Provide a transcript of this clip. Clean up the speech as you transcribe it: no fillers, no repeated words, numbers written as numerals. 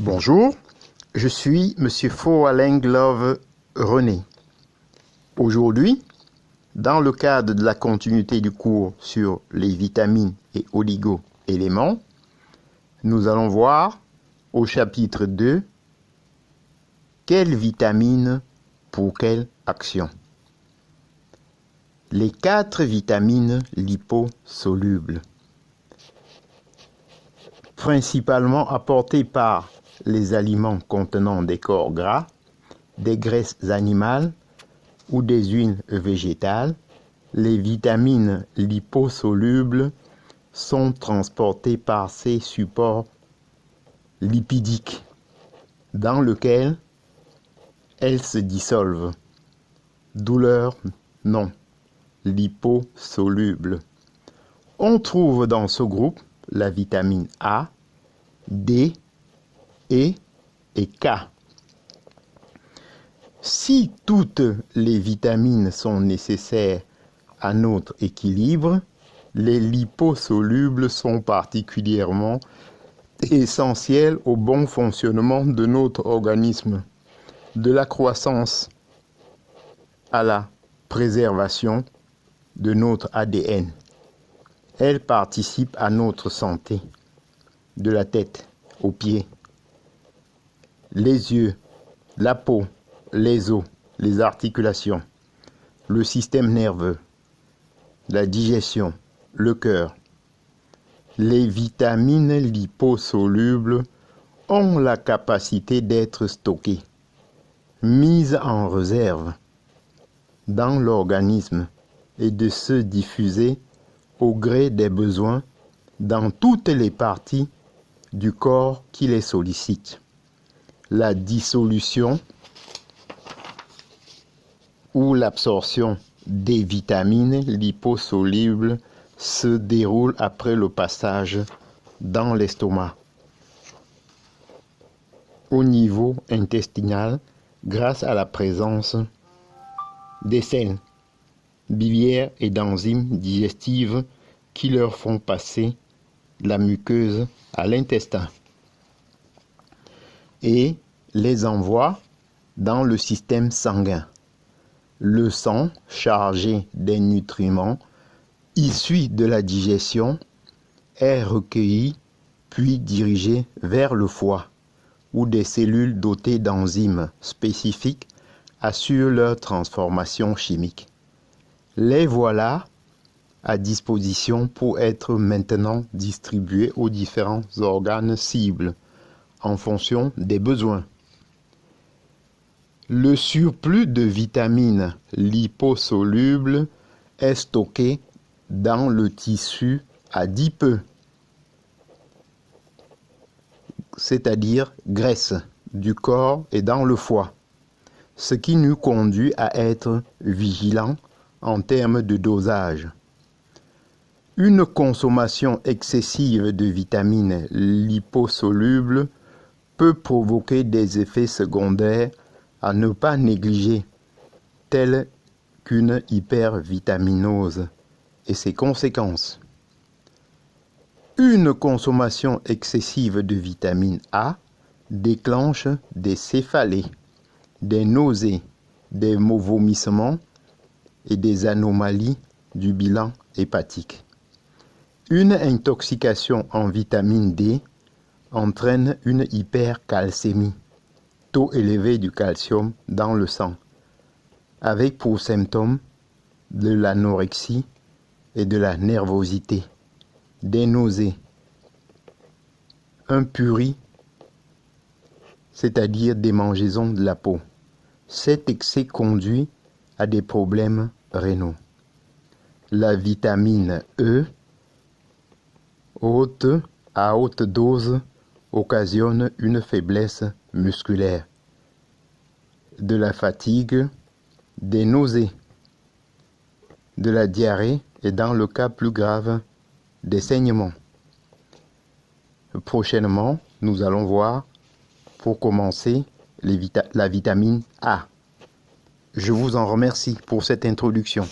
Bonjour, je suis Monsieur Faux-Alain-Glove René. Aujourd'hui, dans le cadre de la continuité du cours sur les vitamines et oligo-éléments, nous allons voir au chapitre 2 quelle vitamine pour quelle action. Les 4 vitamines liposolubles, principalement apportées par les aliments contenant des corps gras, des graisses animales ou des huiles végétales, les vitamines liposolubles sont transportées par ces supports lipidiques dans lesquels elles se dissolvent. D'où leur nom, liposolubles. On trouve dans ce groupe la vitamine A, D, E et K. Si toutes les vitamines sont nécessaires à notre équilibre, les liposolubles sont particulièrement essentiels au bon fonctionnement de notre organisme, de la croissance à la préservation de notre ADN. Elles participent à notre santé, de la tête aux pieds. Les yeux, la peau, les os, les articulations, le système nerveux, la digestion, le cœur. Les vitamines liposolubles ont la capacité d'être stockées, mises en réserve dans l'organisme et de se diffuser au gré des besoins dans toutes les parties du corps qui les sollicitent. La dissolution ou l'absorption des vitamines liposolubles se déroule après le passage dans l'estomac, au niveau intestinal, grâce à la présence des selles biliaires et d'enzymes digestives qui leur font passer la muqueuse à l'intestin et les envoie dans le système sanguin. Le sang, chargé des nutriments issus de la digestion, est recueilli puis dirigé vers le foie, où des cellules dotées d'enzymes spécifiques assurent leur transformation chimique. Les voilà à disposition pour être maintenant distribués aux différents organes cibles en fonction des besoins. Le surplus de vitamines liposolubles est stocké dans le tissu adipeux, c'est-à-dire graisse du corps et dans le foie, ce qui nous conduit à être vigilants en termes de dosage. Une consommation excessive de vitamines liposolubles peut provoquer des effets secondaires à ne pas négliger, tels qu'une hypervitaminose et ses conséquences. Une consommation excessive de vitamine A déclenche des céphalées, des nausées, des vomissements et des anomalies du bilan hépatique. Une intoxication en vitamine D entraîne une hypercalcémie, taux élevé du calcium dans le sang, avec pour symptômes de l'anorexie et de la nervosité, des nausées, un puri, c'est-à-dire des démangeaisons de la peau. Cet excès conduit à des problèmes rénaux. La vitamine E, à haute dose, occasionne une faiblesse musculaire, de la fatigue, des nausées, de la diarrhée et dans le cas plus grave, des saignements. Prochainement, nous allons voir, pour commencer, la vitamine A. Je vous en remercie pour cette introduction.